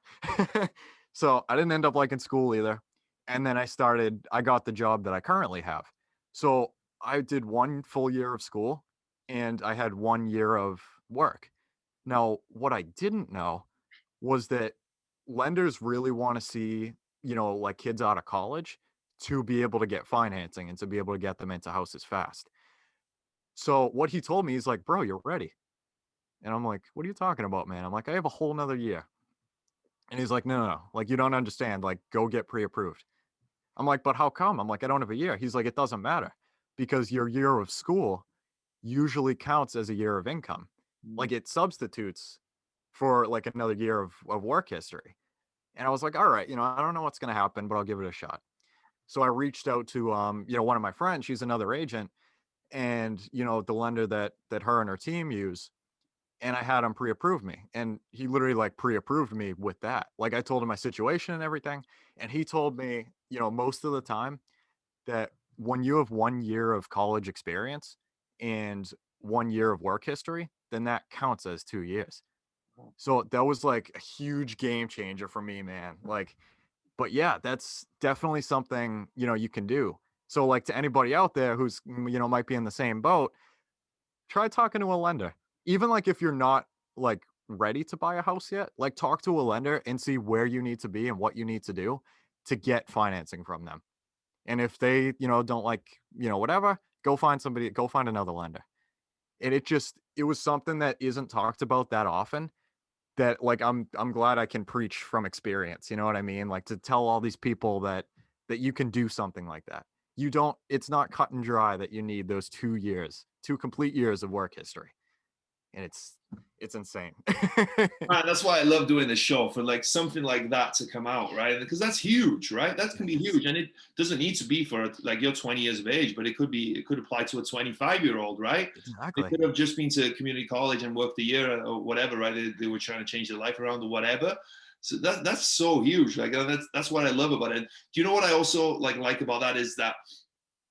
So I didn't end up liking school either. And then I got the job that I currently have. So I did 1 full year of school and I had 1 year of work. Now, what I didn't know was that lenders really want to see, like kids out of college to be able to get financing and to be able to get them into houses fast. So what he told me is like, bro, you're ready. And I'm like, what are you talking about, man? I'm like, I have a whole nother year. And he's like, no, no, no. Like, you don't understand. Like, go get pre-approved. I'm like, but how come? I'm like, I don't have a year. He's like, it doesn't matter because your year of school usually counts as a year of income. Mm. Like it substitutes for like another year of work history. And I was like, all right, I don't know what's going to happen, but I'll give it a shot. So I reached out to, one of my friends, she's another agent, and, the lender that her and her team use. And I had him pre-approve me, and he literally like pre-approved me with that. Like I told him my situation and everything. And he told me, most of the time that when you have 1 year of college experience and 1 year of work history, then that counts as 2 years. So that was like a huge game changer for me, man. Like, but yeah, that's definitely something, you can do. So like to anybody out there who's, might be in the same boat, try talking to a lender. Even like if you're not like ready to buy a house yet, like talk to a lender and see where you need to be and what you need to do to get financing from them. And if they, don't like, whatever, go find another lender. And it was something that isn't talked about that often, that like I'm glad I can preach from experience, you know what I mean? Like to tell all these people that you can do something like that. It's not cut and dry that you need those 2 years, 2 complete years of work history. And it's insane. Man, that's why I love doing this show, for like something like that to come out, right? Because that's huge, right? That can be huge, and it doesn't need to be for like you're 20 years of age, but it could apply to a 25-year-old, right? They Exactly. could have just been to community college and worked a year or whatever, right? They were trying to change their life around or whatever. So that's so huge. Like that's what I love about it. Do you know what I also like about that is that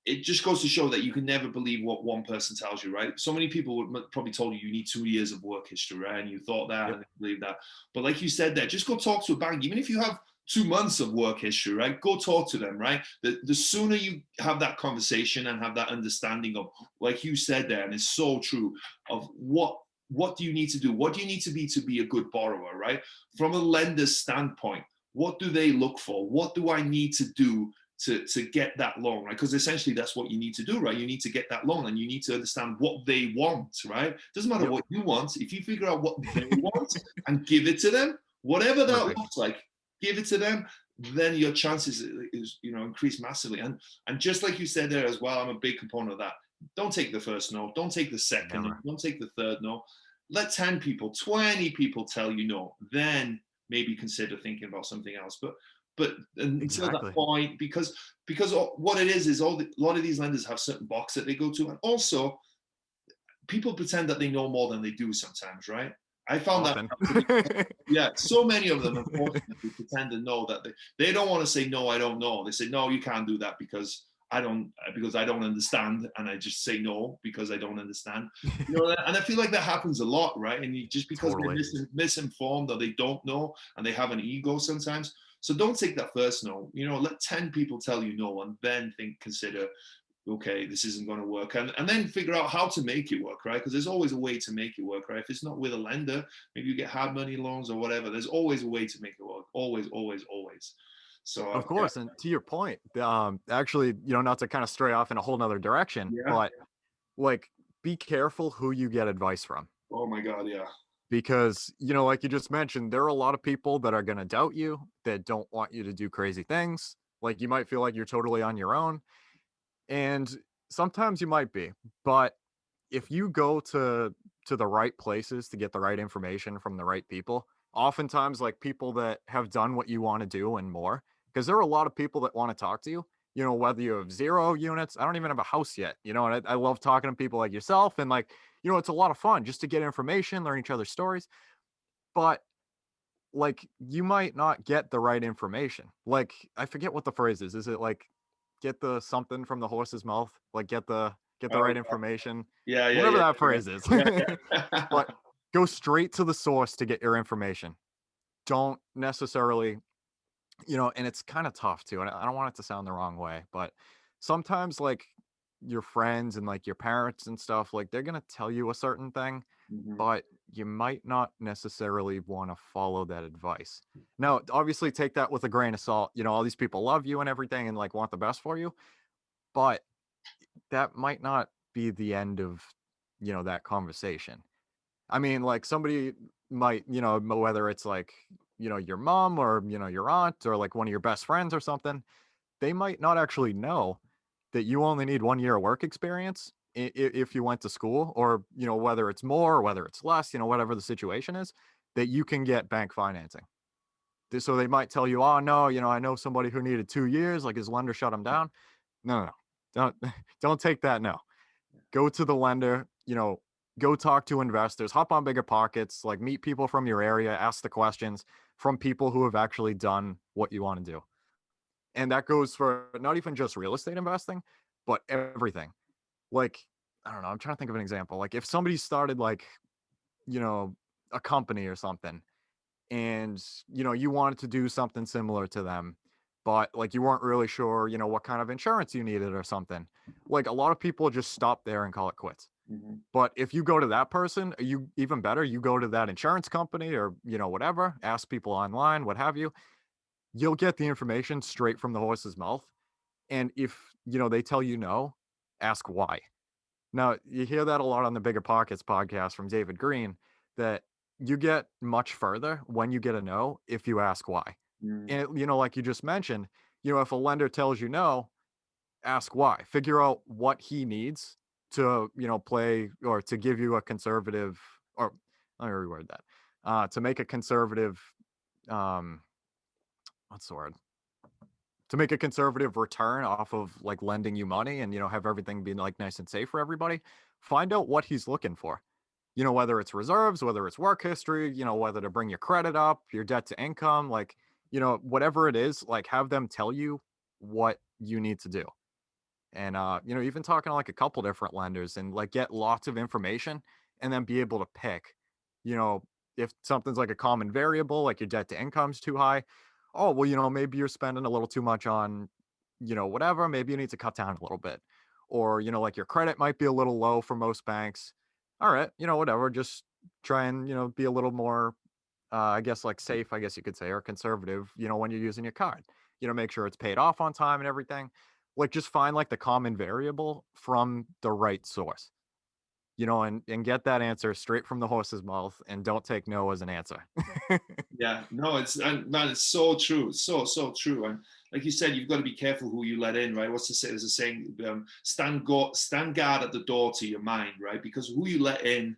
it just goes to show that you can never believe what one person tells you, right? So many people would probably told you need 2 years of work history, right? And you thought that Yep. and believe that. But like you said there, just go talk to a bank. Even if you have 2 months of work history, right? Go talk to them, right? The sooner you have that conversation and have that understanding of, like you said there, and it's so true, of what do you need to do? What do you need to be a good borrower, right? From a lender's standpoint, what do they look for? What do I need to do to get that loan, right? Because essentially that's what you need to do, right? You need to get that loan and you need to understand what they want, right? Doesn't matter Yep. what you want. If you figure out what they want and give it to them, whatever that Perfect. looks like, give it to them, then your chances is increase massively. And just like you said there as well, I'm a big component of that. Don't take the first no. Don't take the second no. Never. Don't take the third no. Let 10 people, 20 people tell you no. Then maybe consider thinking about something else. But until that Exactly. point, because what it is a lot of these lenders have certain boxes that they go to, and also people pretend that they know more than they do sometimes, right? I found that Often. yeah, so many of them unfortunately pretend to know that they don't want to say no, I don't know. They say no, you can't do that because I don't understand, and I just say no because I don't understand. And I feel like that happens a lot, right? And just because they're Totally. misinformed or they don't know and they have an ego sometimes. So don't take that first no. Let 10 people tell you no, and then consider, okay, this isn't going to work, and then figure out how to make it work, right? Because there's always a way to make it work, right? If it's not with a lender, maybe you get hard money loans or whatever. There's always a way to make it work. Always, always, always. So Of yeah, course. And to your point, actually, not to kind of stray off in a whole nother direction, yeah. but like be careful who you get advice from. Oh my God, yeah. Because, like you just mentioned, there are a lot of people that are going to doubt you, that don't want you to do crazy things. Like you might feel like you're totally on your own. And sometimes you might be, but if you go to the right places to get the right information from the right people, oftentimes like people that have done what you want to do and more, because there are a lot of people that want to talk to you, whether you have 0 units, I don't even have a house yet, and I love talking to people like yourself, and like, it's a lot of fun just to get information, learn each other's stories. But like you might not get the right information. Like I forget what the phrase is. Is it like get the something from the horse's mouth? Like get the Oh right information. yeah, yeah, Whatever yeah, that yeah, phrase is. yeah, But yeah. go straight to the source to get your information. Don't necessarily and it's kind of tough too. And I don't want it to sound the wrong way, but sometimes like your friends and like your parents and stuff, like they're going to tell you a certain thing, Hmm. but you might not necessarily want to follow that advice. Now, obviously take that with a grain of salt. All these people love you and everything and like want the best for you, but that might not be the end of, that conversation. I mean, like somebody might, whether it's like, your mom or, your aunt or like one of your best friends or something, they might not actually know that you only need 1 year of work experience if you went to school, or, whether it's more or whether it's less, whatever the situation is, that you can get bank financing. So they might tell you, oh, no, I know somebody who needed 2 years, like his lender shut him down. No, no, no. Don't, don't take that. No, go to the lender, go talk to investors, hop on Bigger Pockets, like meet people from your area, ask the questions from people who have actually done what you want to do. And that goes for not even just real estate investing, but everything. Like, I don't know, I'm trying to think of an example. Like if somebody started like, you know, a company or something, and you wanted to do something similar to them, but like you weren't really sure, what kind of insurance you needed or something. Like a lot of people just stop there and call it quits. Hmm. But if you go to that person, you even better, you go to that insurance company or, whatever, ask people online, what have you, you'll get the information straight from the horse's mouth. And if, they tell you no, ask why. Now, you hear that a lot on the Bigger Pockets podcast from David Green, that you get much further when you get a no if you ask why. Mm. And, like you just mentioned, if a lender tells you no, ask why. Figure out what he needs to, play or to give you a conservative, or let me reword that, to make a conservative, um, what's the word? To make a conservative return off of like lending you money and, have everything be like nice and safe for everybody. Find out what he's looking for. Whether it's reserves, whether it's work history, whether to bring your credit up, your debt to income, like, whatever it is, like have them tell you what you need to do. And even talking to like a couple different lenders and like get lots of information and then be able to pick, you know, if something's like a common variable, like your debt to income's too high. Oh, well, maybe you're spending a little too much on, whatever, maybe you need to cut down a little bit. Or, like your credit might be a little low for most banks. All right, whatever, just try and, be a little more I guess like safe, I guess you could say, or conservative, when you're using your card. Make sure it's paid off on time and everything. Like just find like the common variable from the right source, and get that answer straight from the horse's mouth and don't take no as an answer. Yeah, no, it's and man, it's so true. It's so true. And like you said, you've got to be careful who you let in, right? What's the say? There's a saying: stand guard at the door to your mind, right? Because who you let in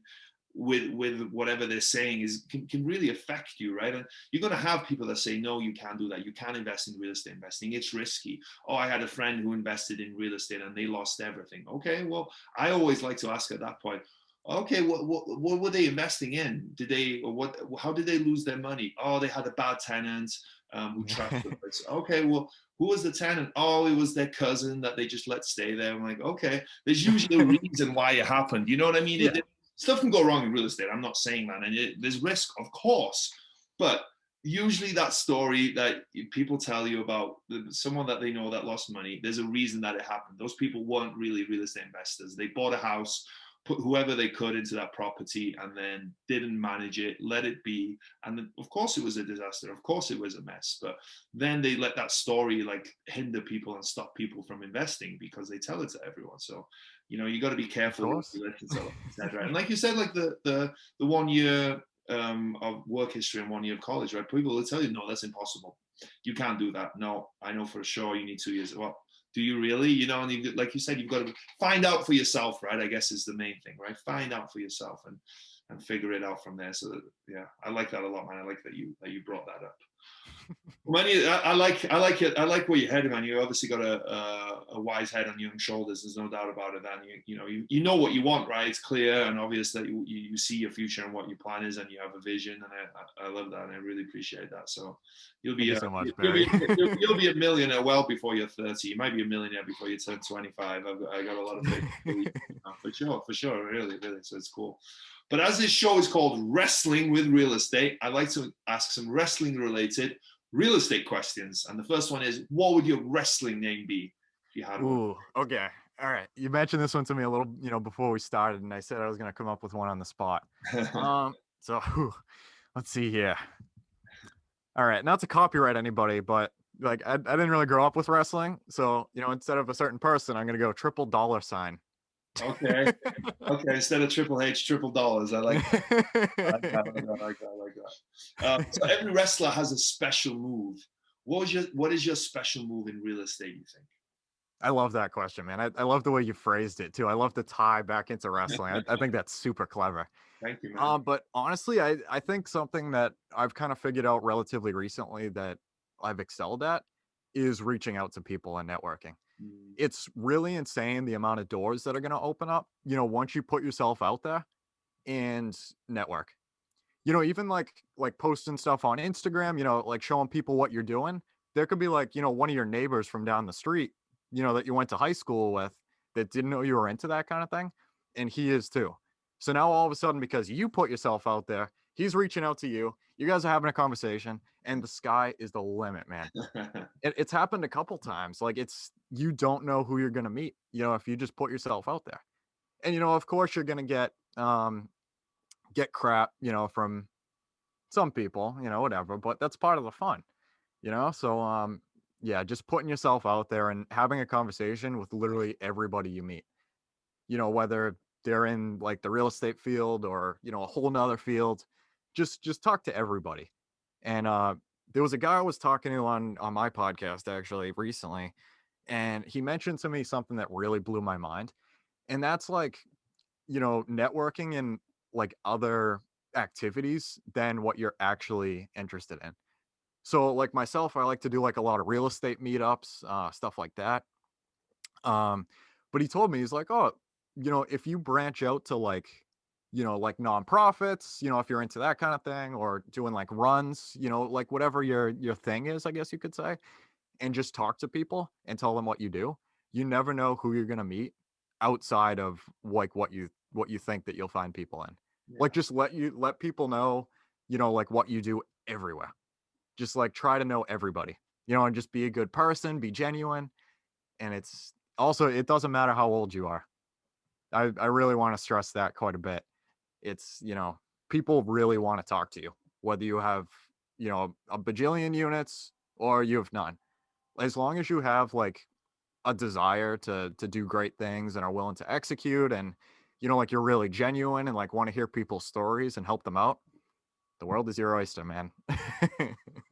with whatever they're saying can really affect you, right? And you're going to have people that say, no, you can't do that. You can't invest in real estate investing. It's risky. Oh, I had a friend who invested in real estate and they lost everything. Okay, well, I always like to ask at that point, okay, what were they investing in? Did they, or what, how did they lose their money? Oh, they had a bad tenant who trashed the place. Okay, well, who was the tenant? Oh, it was their cousin that they just let stay there. I'm like, okay, there's usually a reason why it happened. You know what I mean? Yeah, Stuff can go wrong in real estate. I'm not saying that. And there's risk, of course. But usually that story that people tell you about someone that they know that lost money, there's a reason that it happened. Those people weren't really real estate investors. They bought a house, put whoever they could into that property, and then didn't manage it, let it be. And then, of course, it was a disaster. Of course, it was a mess. But then they let that story like hinder people and stop people from investing because they tell it to everyone. So, you got to be of careful what course. you listen to, etc. And like you said, like the 1 year of work history and 1 year of college, right? People will tell you, no, that's impossible. You can't do that. No, I know for sure you need 2 years. Well, do you really? And like you said, you've got to find out for yourself, right? I guess is the main thing, right? Find out for yourself and figure it out from there. So that, yeah, I like that a lot, man. I like that you brought that up. Well, man, I like it. I like where you're headed, man. You obviously got a wise head on young shoulders. There's no doubt about it. And you know what you want, right? It's clear and obvious that you see your future and what your plan is, and you have a vision. And I love that, and I really appreciate that. So you'll Thank be you a so much, you'll Barry. be you'll be a millionaire well before you're 30. You might be a millionaire before you turn 25. I got a lot of faith for sure, really, really. So it's cool. But as this show is called Wrestling with Real Estate, I like to ask some wrestling related. real estate questions. And the first one is, what would your wrestling name be if you had one? Ooh, okay. All right. You mentioned this one to me a little, before we started, and I said I was going to come up with one on the spot. So let's see here. All right. Not to copyright anybody, but like I didn't really grow up with wrestling. So, instead of a certain person, I'm going to go triple dollar sign. Okay. Okay. Instead of Triple H, triple dollars. I like that. I like that. I like that. I like that. So every wrestler has a special move. What is your special move in real estate, you think? I love that question, man. I love the way you phrased it too. I love the tie back into wrestling. I think that's super clever. Thank you, man. But honestly, I think something that I've kind of figured out relatively recently that I've excelled at is reaching out to people and networking. Mm. It's really insane the amount of doors that are going to open up, once you put yourself out there and network. Even like posting stuff on Instagram, like showing people what you're doing. There could be like, one of your neighbors from down the street, that you went to high school with that didn't know you were into that kind of thing. And he is too. So now all of a sudden, because you put yourself out there, he's reaching out to you. You guys are having a conversation, and the sky is the limit, man. It's happened a couple times. Like you don't know who you're gonna meet, if you just put yourself out there. And of course you're gonna get crap, from some people, whatever, but that's part of the fun, So yeah, just putting yourself out there and having a conversation with literally everybody you meet, whether they're in like the real estate field or, a whole nother field, just talk to everybody. And there was a guy I was talking to on my podcast actually recently, and he mentioned to me something that really blew my mind. And that's like, networking in like other activities than what you're actually interested in. So like myself, I like to do like a lot of real estate meetups, stuff like that. But he told me, he's like, oh, if you branch out to like, like nonprofits, if you're into that kind of thing, or doing like runs, like whatever your thing is, I guess you could say, and just talk to people and tell them what you do. You never know who you're gonna meet outside of like what you think that you'll find people in. Yeah. Like just let people know, like what you do everywhere. Just like try to know everybody, and just be a good person, be genuine. And it's also, it doesn't matter how old you are. I really want to stress that quite a bit. It's, people really want to talk to you, whether you have, a bajillion units or you have none. As long as you have like a desire to do great things and are willing to execute, and, like you're really genuine and like want to hear people's stories and help them out, the world is your oyster, man.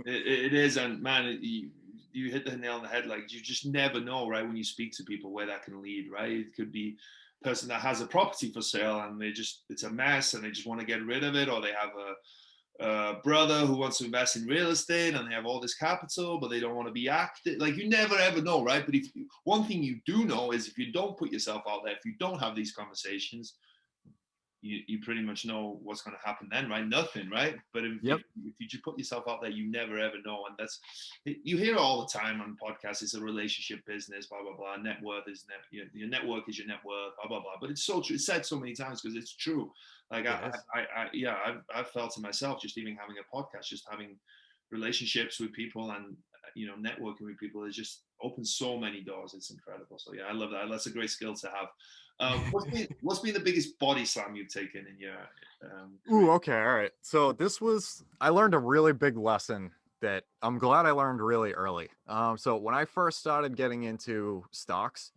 It is, and man, you hit the nail on the head. Like you just never know, right? When you speak to people, where that can lead, right? It could be a person that has a property for sale and it's a mess and they just want to get rid of it, or they have a brother who wants to invest in real estate and they have all this capital, but they don't want to be active. Like you never ever know, right? But one thing you do know is if you don't put yourself out there, if you don't have these conversations, you pretty much know what's going to happen then, right? Nothing, right? But if you just put yourself out there, you never ever know. And you hear it all the time on podcasts. It's a relationship business, blah blah blah. Net worth is your network is your net worth, blah blah blah. But it's so true. It's said so many times because it's true. Like I've felt it myself, just even having a podcast, just having relationships with people and networking with people, it just opens so many doors. It's incredible. So yeah, I love that. That's a great skill to have. What's been the biggest body slam you've taken in your Ooh, okay, all right. So I learned a really big lesson that I'm glad I learned really early. So when I first started getting into stocks,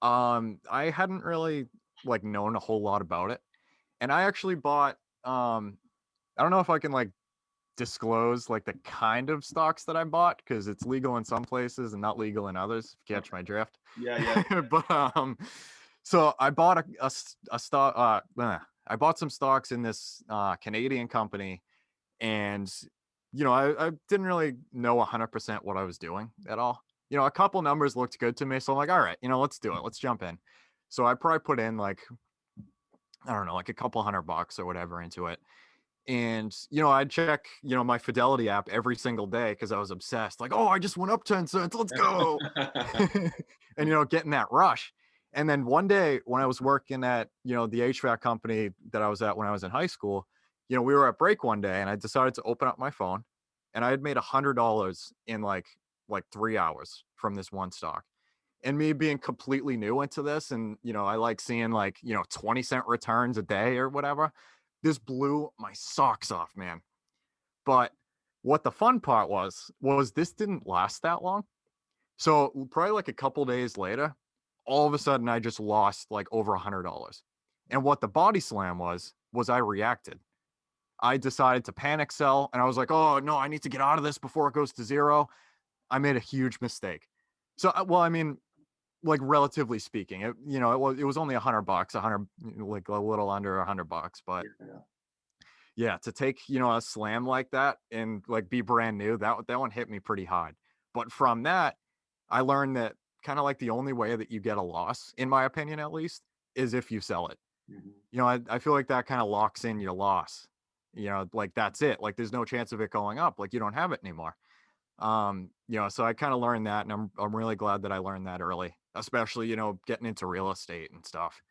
I hadn't really like known a whole lot about it. And I actually bought I don't know if I can like disclose like the kind of stocks that I bought, because it's legal in some places and not legal in others, if you catch my drift. Yeah. But so I bought a stock, I bought some stocks in this Canadian company, and I didn't really know 100% what I was doing at all. A couple numbers looked good to me, so I'm like, all right, let's do it, let's jump in. So I probably put in like, I don't know, like a couple $100 or whatever into it. And, I'd check, my Fidelity app every single day because I was obsessed. Like, oh, I just went up 10 cents. Let's go. And, getting that rush. And then one day when I was working at, the HVAC company that I was at when I was in high school, we were at break one day and I decided to open up my phone and I had made $100 in like 3 hours from this one stock. And me being completely new into this, and I like seeing like 20-cent returns a day or whatever. This blew my socks off, man. But what the fun part was this didn't last that long. So probably like a couple days later, all of a sudden I just lost like over $100. And what the body slam was I reacted. I decided to panic sell, and I was like, oh no, I need to get out of this before it goes to zero. I made a huge mistake. So, well, I mean, like relatively speaking, it was only $100, 100, like a little under $100, but Yeah. yeah, to take, a slam like that and like be brand new, that one hit me pretty hard. But from that, I learned that kind of like the only way that you get a loss, in my opinion at least, is if you sell it. Mhm. I feel like that kind of locks in your loss. Like that's it. Like there's no chance of it going up. Like you don't have it anymore. So I kind of learned that, and I'm really glad that I learned that early, especially, getting into real estate and stuff.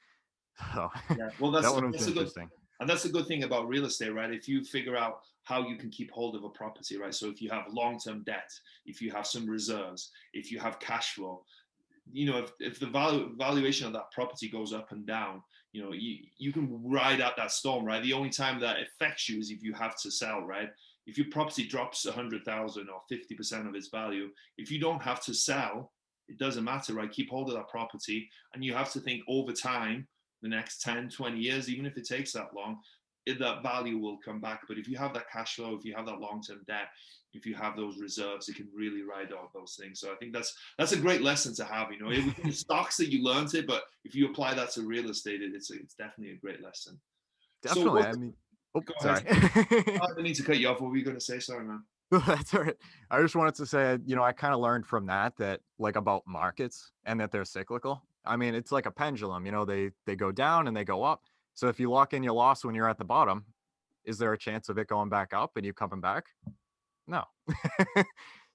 So Yeah, well, that one was that's a good, interesting. and that's a good thing about real estate, right? If you figure out how you can keep hold of a property, right? So if you have long-term debt, if you have some reserves, if you have cash flow, if the valuation of that property goes up and down, you can ride out that storm, right? The only time that affects you is if you have to sell, right? If your property drops 100,000 or 50% of its value, if you don't have to sell, it doesn't matter, right? Keep hold of that property, and you have to think over time, the next 10, 20 years, even if it takes that long, that value will come back. But if you have that cash flow, if you have that long-term debt, if you have those reserves, it can really ride out those things. So I think that's a great lesson to have. It was in the stocks that you learned it, but if you apply that to real estate, it's definitely a great lesson. So Definitely. what? I mean, oh, Go ahead. sorry. I didn't need to cut you off. What were you going to say? Sorry, man. That's all right. I just wanted to say, I kind of learned from that like about markets and that they're cyclical. I mean, it's like a pendulum, they go down and they go up. So if you lock in your loss when you're at the bottom, is there a chance of it going back up and you coming back? No.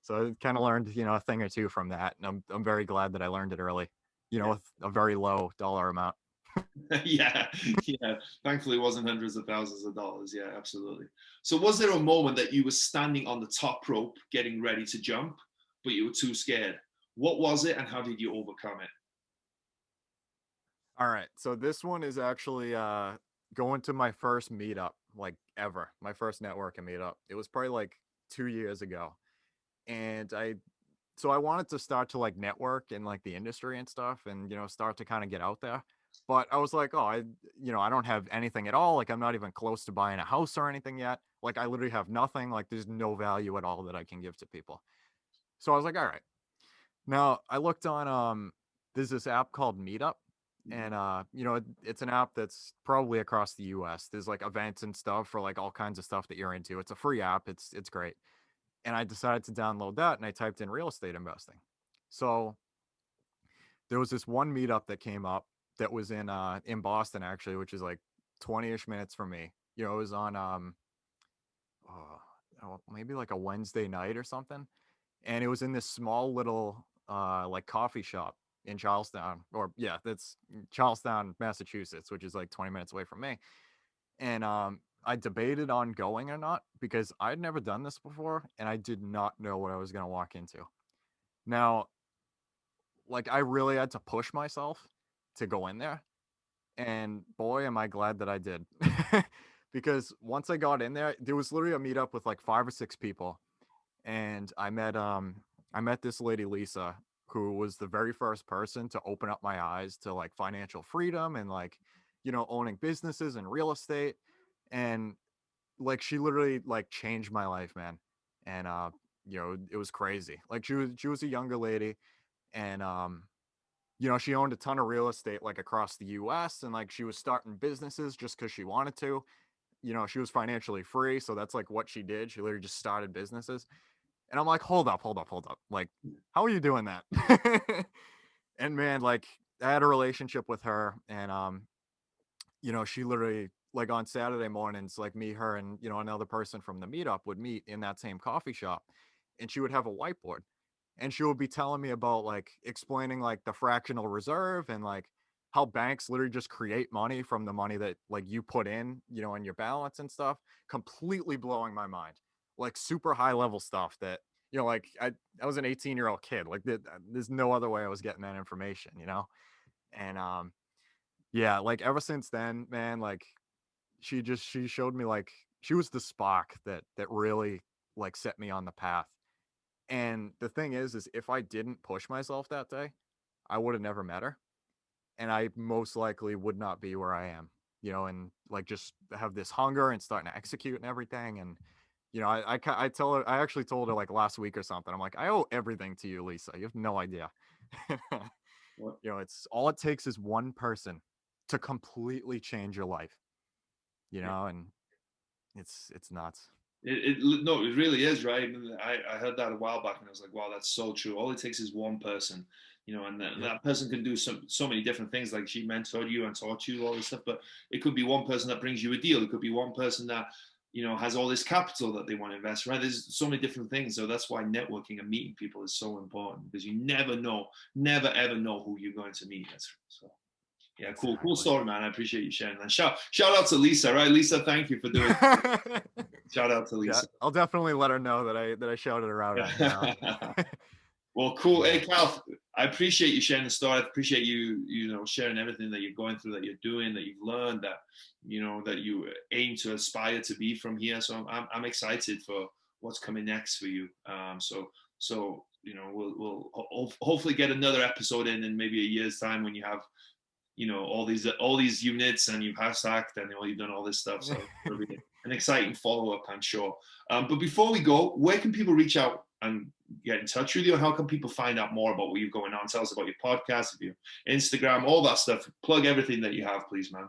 So I kind of learned, a thing or two from that. And I'm very glad that I learned it early, Yeah. with a very low dollar amount. Yeah, yeah. Thankfully, it wasn't hundreds of thousands of dollars. Yeah, absolutely. So, was there a moment that you were standing on the top rope, getting ready to jump, but you were too scared? What was it, and how did you overcome it? All right. So this one is actually going to my first meetup, like ever. My first networking meetup. It was probably like 2 years ago. And I wanted to start to like network in like the industry and stuff, and start to kind of get out there. But I was like, oh, I don't have anything at all. Like I'm not even close to buying a house or anything yet. Like I literally have nothing. Like there's no value at all that I can give to people. So I was like, all right. Now I looked on there's this app called Meetup, and it's an app that's probably across the US. There's like events and stuff for like all kinds of stuff that you're into. It's a free app. It's great. And I decided to download that, and I typed in real estate investing. So there was this one meetup that came up that was in Boston actually, which is like 20-ish minutes from me. It was on maybe like a Wednesday night or something, and it was in this small little like coffee shop in Charlestown, or yeah, that's Charlestown, Massachusetts, which is like 20 minutes away from me. And I debated on going or not because I'd never done this before, and I did not know what I was going to walk into. Now, like I really had to push myself to go in there, and boy am I glad that I did. Because once I got in there, there was literally a meetup with like 5 or 6 people, and I met this lady Lisa, who was the very first person to open up my eyes to like financial freedom and like owning businesses and real estate. And like she literally like changed my life, man. And it was crazy. Like she was a younger lady, and she owned a ton of real estate like across the US, and like she was starting businesses just because she wanted to. She was financially free, so that's like what she did. She literally just started businesses. And I'm like, hold up, hold up, hold up. Like, how are you doing that? And man, like I had a relationship with her, and she literally like on Saturday mornings, like me, her, and another person from the meetup would meet in that same coffee shop, and she would have a whiteboard, and she would be telling me about like explaining like the fractional reserve and like how banks literally just create money from the money that like you put in, in your balance and stuff, completely blowing my mind. like super high level stuff that, like I was an 18-year-old kid. Like there's no other way I was getting that information, And yeah, like ever since then, man, like she showed me, like she was the spark that really like set me on the path. And the thing is if I didn't push myself that day, I would have never met her, and I most likely would not be where I am, and like just have this hunger and starting to execute and everything. And I tell her, I actually told her like last week or something. I'm like, I owe everything to you, Lisa. You have no idea. What? It's all it takes is one person to completely change your life, Yeah. and it's nuts. No, it really is, right? I heard that a while back, and I was like, wow, that's so true. All it takes is one person, and Yep. that person can do so many different things. Like she mentored you and taught you all this stuff, but it could be one person that brings you a deal. It could be one person that has all this capital that they want to invest. Right? There's so many different things. So that's why networking and meeting people is so important, because you never ever know who you're going to meet. So. Yeah, cool Exactly. story, man. I appreciate you sharing that. Shout out to Lisa, right? Lisa, thank you for doing it. Shout out to Yeah, Lisa. I'll definitely let her know that I shouted her out Well, cool. Yeah. Hey, Cal, I appreciate you sharing the story. I appreciate you sharing everything that you're going through, that you're doing, that you've learned, that you aim to aspire to be from here. So I'm excited for what's coming next for you. So we'll hopefully get another episode in maybe a year's time, when you have all these units, and you've sacked, and you've done all this stuff. So it'll be an exciting follow-up, I'm sure. But before we go, where can people reach out and get in touch with you? And how can people find out more about what you're going on? Tell us about your podcast, your Instagram, all that stuff. Plug everything that you have, please, man.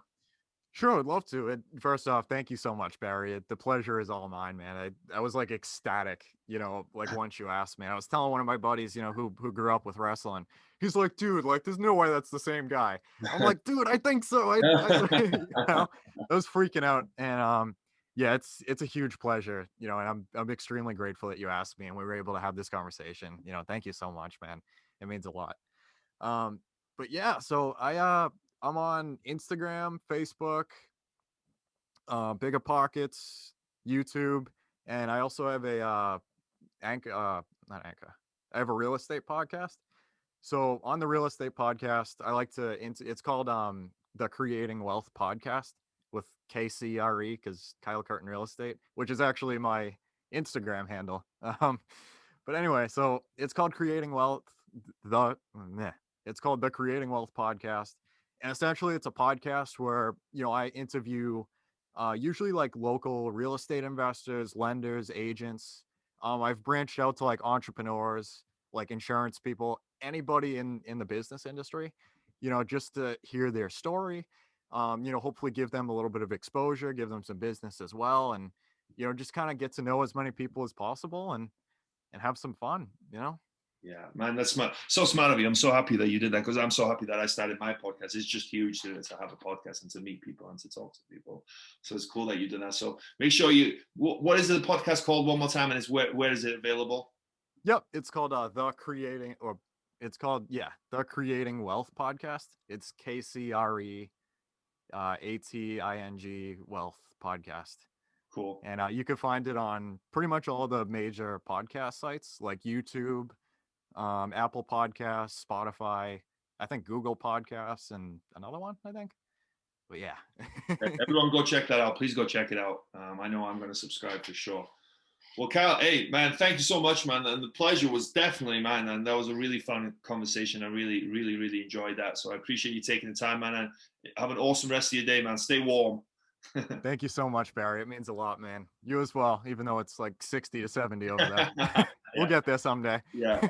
Sure, I'd love to. And first off, thank you so much, Barry. The pleasure is all mine, man. I was like ecstatic, like once you asked me. I was telling one of my buddies, who grew up with wrestling. He's like, dude, like there's no way that's the same guy. I'm like, dude, I think so. I was freaking out. And yeah, it's a huge pleasure, and I'm extremely grateful that you asked me and we were able to have this conversation. Thank you so much, man. It means a lot. But yeah, so I'm on Instagram, Facebook, Bigger Pockets, YouTube, and I also have a Anchor, not Anchor. I have a real estate podcast. So on the real estate podcast, I like to it's called the Creating Wealth Podcast with KCRE, because Kyle Curtin Real Estate, which is actually my Instagram handle. But anyway, so it's called Creating Wealth. The meh. It's called the Creating Wealth Podcast, and essentially it's a podcast where I interview usually like local real estate investors, lenders, agents. I've branched out to like entrepreneurs, like insurance people, anybody in the business industry, just to hear their story. Hopefully give them a little bit of exposure, give them some business as well, and just kind of get to know as many people as possible and have some fun. Yeah, man, that's smart. So smart of you. I'm so happy that you did that, because I'm so happy that I started my podcast. It's just huge to have a podcast and to meet people and to talk to people. So it's cool that you did that. So make sure what is the podcast called one more time, and where is it available? Yep, it's called the Creating Wealth Podcast. It's KCRE ATING Wealth Podcast. Cool. And you can find it on pretty much all the major podcast sites like YouTube, Apple Podcasts, Spotify, I think Google Podcasts, and another one, I think. But yeah. Everyone go check that out. Please go check it out. I know I'm going to subscribe for sure. Well, Kyle, hey, man, thank you so much, man. And the pleasure was definitely mine. And that was a really fun conversation. I really, really, really enjoyed that. So I appreciate you taking the time, man. And have an awesome rest of your day, man. Stay warm. Thank you so much, Barry. It means a lot, man. You as well, even though it's like 60 to 70 over there. We'll Yeah. get there someday. Yeah.